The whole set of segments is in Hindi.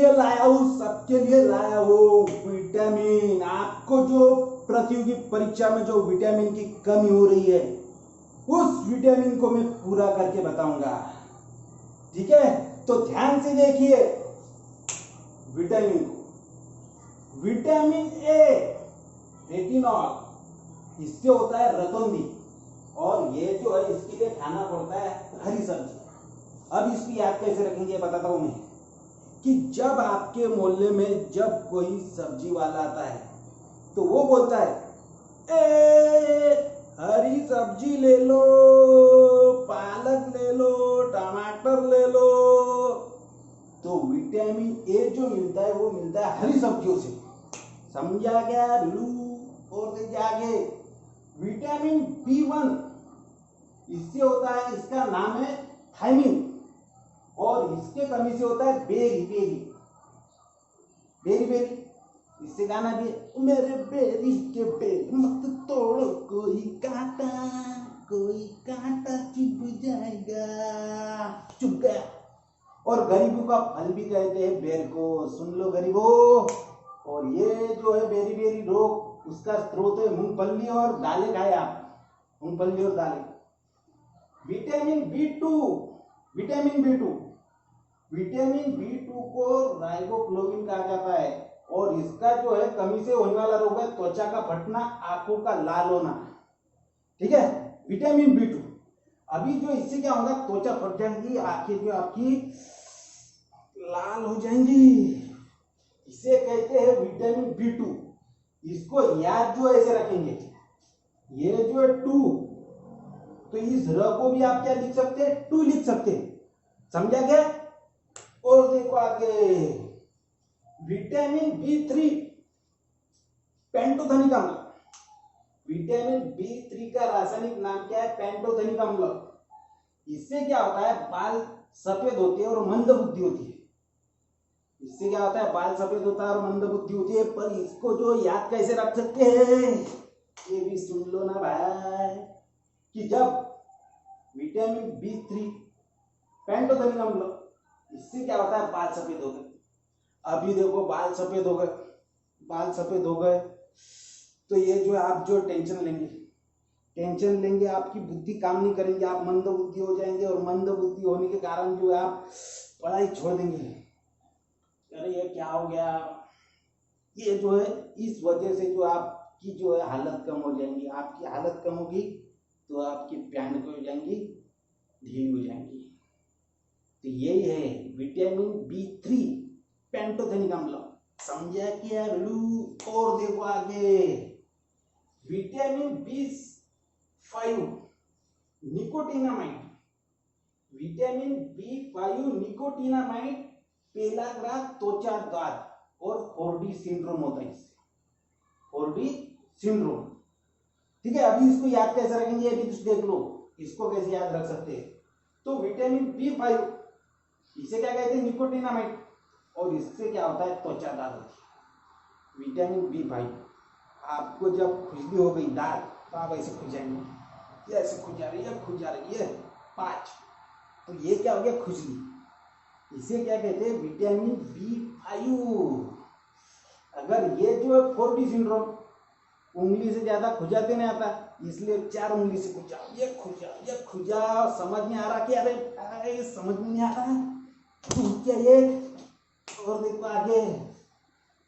लिए लाया हूँ, सबके लिए लाया हूँ विटामिन। आपको जो प्रतियोगी परीक्षा में जो विटामिन की कमी हो रही है उस विटामिन को मैं पूरा करके बताऊंगा। ठीक है, तो ध्यान से देखिए विटामिन को। विटामिन ए रेटिनॉल, इससे होता है रतौंधी, और ये जो है इसके लिए खाना पड़ता है हरी सब्जी। अब इसकी याद कैसे रखेंगे बताता हूं मैं, कि जब आपके मोहल्ले में जब कोई सब्जी वाला आता है तो वो बोलता है ए हरी सब्जी ले लो, पालक ले लो, टमाटर ले लो। तो विटामिन ए जो मिलता है वो मिलता है हरी सब्जियों से। समझा क्या बिल्लू? और देखिए आगे विटामिन B1, इससे होता है, इसका नाम है थायमिन, और इसके कमी से होता है बेरी बेरी बेरी बेरी। इससे गाना भी है, मेरे बेरी के बेर मत तोड़ो, कोई कांटा चुभ जाएगा, चुभ गया। और गरीबों का फल भी कहते हैं बेर को, सुन लो गरीबों। और ये जो है बेरी बेरी रोग, उसका स्रोत है मूंगफली और दालें खाए आप, मूंगफली और दालें। विटामिन B2, विटामिन B2 को राइबोफ्लाविन कहा जाता है, और इसका जो है कमी से होने वाला रोग है त्वचा का फटना, आंखों का लाल होना। ठीक है, विटामिन B2। अभी जो इससे क्या होगा, त्वचा फट जाएगी, आंखें जो आपकी लाल हो जाएंगी। इसे कहते हैं विटामिन B2। इसको याद जो ऐसे रखेंगे, ये जो है 2, तो इस र को भी आप क्या लिख सकते हैं, 2 लिख सकते हैं। समझा क्या? और देखो आगे विटामिन B3 पेंटोथेनिक अम्ल। विटामिन B3 का रासायनिक नाम क्या है, पेंटोथेनिक अम्ल। इससे क्या होता है, बाल सफेद होते हैं और मंद बुद्धि होती है। इससे क्या होता है, बाल सफेद होता है और मंद बुद्धि होती है। पर इसको जो याद कैसे रख सकते हैं, ये भी सुन लो ना भाई, कि जब विटामिन B3 पेंटोथेनिक अम्ल, इससे क्या होता है, बाल सफेद हो गए। अभी देखो बाल सफेद हो गए, तो ये जो आप जो टेंशन लेंगे, आपकी बुद्धि काम नहीं करेंगे, आप मंद बुद्धि हो जाएंगे, और मंद बुद्धि होने के कारण जो है आप पढ़ाई छोड़ देंगे। अरे ये क्या हो गया, ये जो है इस वजह से जो आपकी जो है हालत कम हो जाएंगी। आपकी हालत कम होगी तो आपकी प्यान को हो जाएंगी, ढीली हो जाएंगी। तो यही है विटामिन B3 पेंटोथेनिक अम्ल। समझा क्या बिल्लू? और देखो आगे vitamin B5 nicotinamide. Vitamin B5 nicotinamide pellagra त्वचा दाद और 4D सिंड्रोम होता है इससे, 4D सिंड्रोम। ठीक है, अभी इसको याद कैसे रखेंगे, अभी कुछ देख लो, इसको कैसे याद रख सकते हैं। तो विटामिन B5, इसे क्या कहते हैं, निकोटिनामाइड, और इससे क्या होता है, त्वचा दाद होती है। विटामिन B5, आपको जब खुजली हो गई दाद, तो आप ऐसे खुजाएंगे, ये ऐसे खुजा रही है 5, तो ये क्या हो गया, खुजली। इसे क्या कहते हैं, विटामिन B5। अगर ये जो है 4D सिंड्रोम, उंगली से ज्यादा खुजाते नहीं आता, इसलिए 4 उंगली से ये खुजा, समझ में आ रहा क्या, अरे समझ में नहीं आ रहा क्या ये। और देखो आगे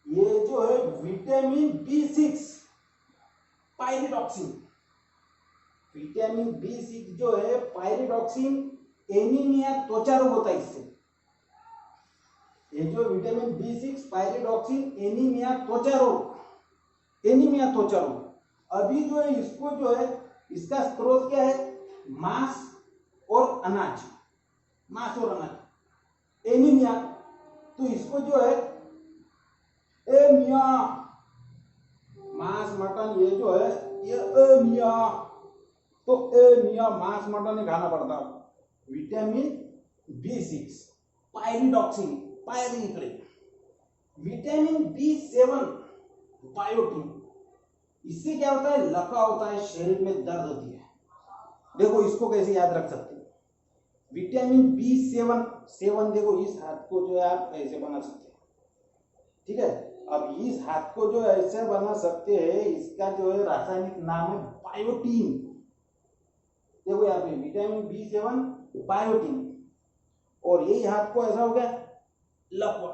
ये जो है vitamin B6 pyridoxine. Vitamin B6 जो है पायरिडॉक्सिन, एनीमिया त्वचा रोग होता है इससे। ये जो विटामिन B6 पायरिडॉक्सिन, एनीमिया त्वचा रोग। अभी जो है इसको जो है, इसका स्रोत क्या है, मांस और अनाज। एनीमिया, तो इसको जो है एमिया, मांस मटन, ये जो है ये एमिया, तो एमिया मांस मटन ही खाना पड़ता है। विटामिन B6 पायरिडॉक्सिन, पायरी इकडे। विटामिन B7 बायोटिन, इससे क्या होता है, लकवा होता है, शरीर में दर्द होती है। देखो इसको कैसे याद रख सकते हैं, विटामिन B7 देखो इस हाथ को जो है आप ऐसे बना सकते हैं, ठीक है। अब इस हाथ को जो ऐसे बना सकते हैं, इसका जो है रासायनिक नाम है बायोटीन। देखो यहाँ पे विटामिन B7 बायोटीन, और यही हाथ को ऐसा हो गया लकवा।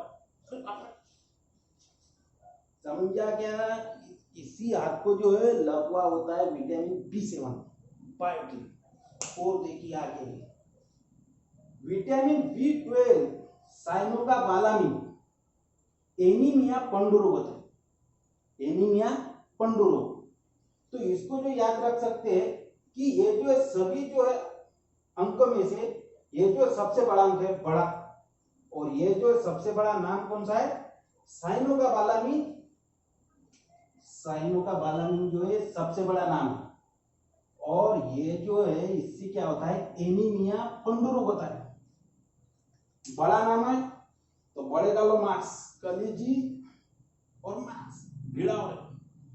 समझा क्या? इसी हाथ को जो है लकवा होता है विटामिन B7 बायोटीन। और देखिए आगे विटामिन B12 साइनोकाबालामिन एनीमिया पंडुरोग होता है, एनीमिया पंडुरोग। तो इसको जो याद रख सकते हैं कि ये जो है सभी जो है अंक में से ये जो सबसे बड़ा अंक है बड़ा, और ये जो सबसे बड़ा नाम कौन सा है? साइनोकाबालामिन। साइनोकाबालामिन जो है सबसे बड़ा नाम है, और ये जो है इससे क्या होता है? एनीमिया पंडुरोग होता है। बड़ा नाम है तो बड़े का लो मार्क्स, कलेजी और मार्क्स भिड़ा हो।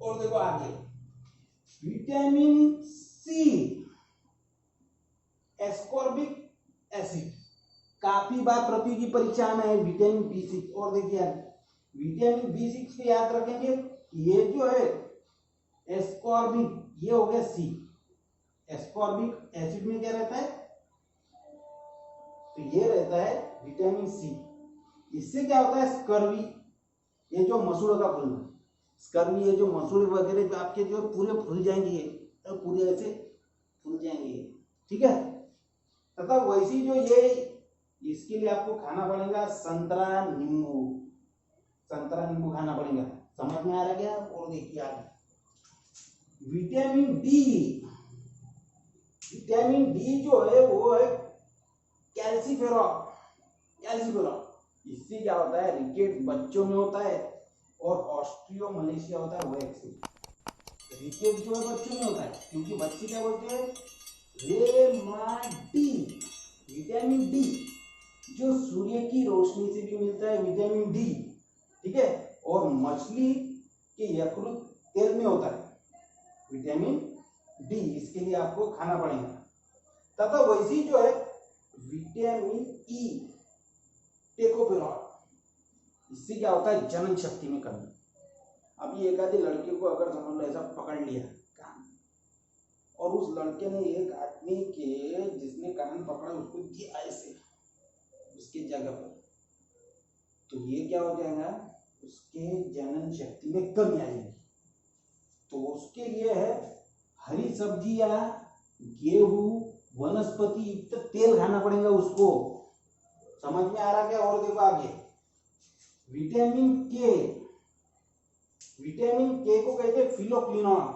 और देखो आगे विटामिन सी एस्कॉर्बिक एसिड, काफी बार प्रतियोगी परीक्षा में है विटामिन B6। और देखिए विटामिन B6 को याद रखेंगे, ये जो है एस्कॉर्बिक, ये हो गया सी। एस्कॉर्बिक एसिड में क्या रहता है? तो ये रहता है विटामिन सी। इससे क्या होता है? स्कर्वी, ये जो मसूड़ों का फूलना, स्कर्वी, ये जो मसूड़े वगैरह आपके जो पूरे फूल जाएंगे, तो पूरे ऐसे फूल जाएंगे, ठीक है। तथा वैसी जो ये, इसके लिए आपको खाना पड़ेगा संतरा नींबू, संतरा नींबू खाना पड़ेगा। समझ में आ रहा क्या? और देखिए आगे विटामिन डी, विटामिन डी जो है वो है कैल्सीफेरॉल, कैल्सीफेरॉल। इससे क्या होता है? रिकेट बच्चों में होता है, और ऑस्ट्रियो मलेशिया होता है वो एक्सिड। रिकेट जो है बच्चों में होता है, क्योंकि बच्चे क्या बोलते हैं? रेमाडी। विटामिन डी जो सूर्य की रोशनी से भी मिलता है विटामिन डी, ठीक है, और मछली के यकृत तेल में होता है विटामिन डी। इसके लिए आपको खाना पड़ेगा। तथा वैसी जो है विटामिन ई टेकोफेरॉल, इससे क्या होता है? जनन शक्ति में कमी। अभी एक आधी लड़के को अगर समझ लो ऐसा पकड़ लिया कान, और उस लड़के ने एक आदमी के जिसने कान पकड़ा उसको दिया ऐसे उसके जगह पर, तो ये क्या हो जाएगा? उसके जनन शक्ति में कमी आ जाएगी। तो उसके लिए है हरी सब्जियां, गेहूं, वनस्पति युक्त तेल खाना पड़ेगा उसको। समझ में आ रहा क्या? और देखो आगे विटामिन के, विटामिन के को कहते हैं फिलोक्विनोन,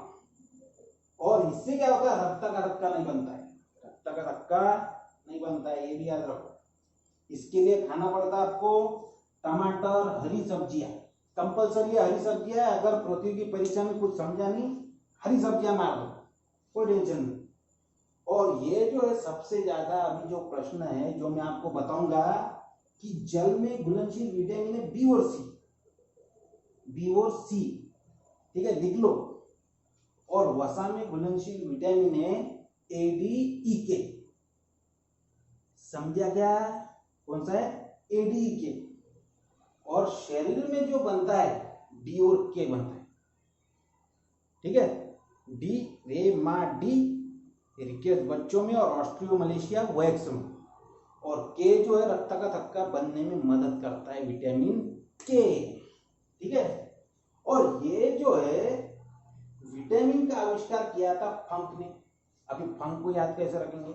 और इससे क्या होता है? रक्त का थक्का नहीं बनता है, रक्त का थक्का नहीं बनता है, ये भी याद रखो। इसके लिए खाना पड़ता है आपको टमाटर, हरी सब्जियां, कंपलसरी हरी सब्जियां। अगर प्रतियोगी परीक्षा में कुछ समझा नहीं, हरी सब्जियां मार दो, कोई टेंशन नहीं। और ये जो है सबसे ज्यादा अभी जो प्रश्न है जो मैं आपको बताऊंगा कि जल में घुलनशील विटामिन है बी और सी, बी और सी, ठीक है, लिख लो। और वसा में घुलनशील विटामिन है ए डी ई के। समझा क्या? कौन सा है? ए डी ई के। और शरीर में जो बनता है डी और के बनता है, ठीक है। डी रेमाडी रिकेट बच्चों में, और ऑस्ट्रियो मलेशिया वैक्स में, और के जो है रक्त का थक्का बनने में मदद करता है विटामिन के, ठीक है। और ये जो है विटामिन का आविष्कार किया था फंक ने। अभी फंक को याद कैसे रखेंगे?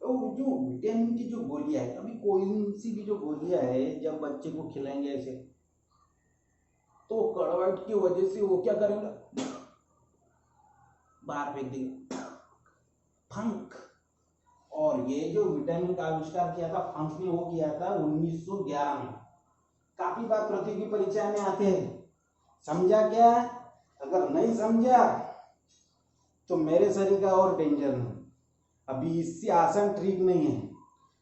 तो जो विटामिन की जो गोलियां है, अभी कोई सी भी जो गोलियां है जब बच्चे को खिलाएंगे ऐसे, तो कड़वाहट की वजह से वो क्या करेंगे? बाहर फेंक देंगे, फंक। और ये जो विटामिन का आविष्कार किया था फंक ने, वो किया था 1911 में। काफी बार प्रतियोगी परीक्षा में आते हैं। समझा क्या? अगर नहीं समझा तो मेरे शरीर का और डेंजर नहीं। अभी इससे आसान ट्रिक नहीं है,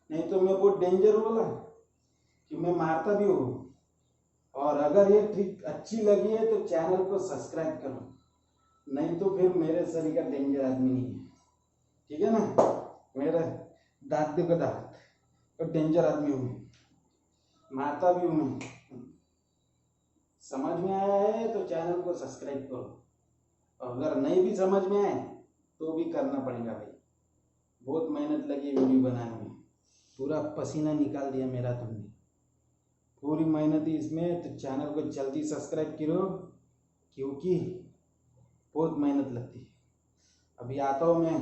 नहीं तो मैं बहुत डेंजर बोला कि मैं मारता भी हूँ। और अगर ये ट्रिक अच्छी लगी है तो चैनल को सब्सक्राइब करो, नहीं तो फिर मेरे शरीर का डेंजर आदमी नहीं है, ठीक है ना। मेरा दांत देखो, दांत, तो डेंजर आदमी हूँ, मारता भी हूँ मैं। समझ में आया है तो चैनल को सब्सक्राइब करो, और अगर नहीं भी समझ में आए तो भी करना पड़ेगा भाई। बहुत मेहनत लगी वीडियो बनाने में, पूरा पसीना निकाल दिया मेरा तुमने, पूरी मेहनत इसमें। तो चैनल को जल्दी सब्सक्राइब करो, क्योंकि बहुत मेहनत लगती है। अभी आता हूँ मैं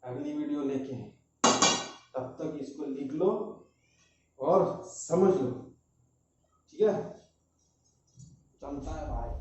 अगली वीडियो लेके, तब तक इसको लिख लो और समझ लो, ठीक है? चलता है भाई।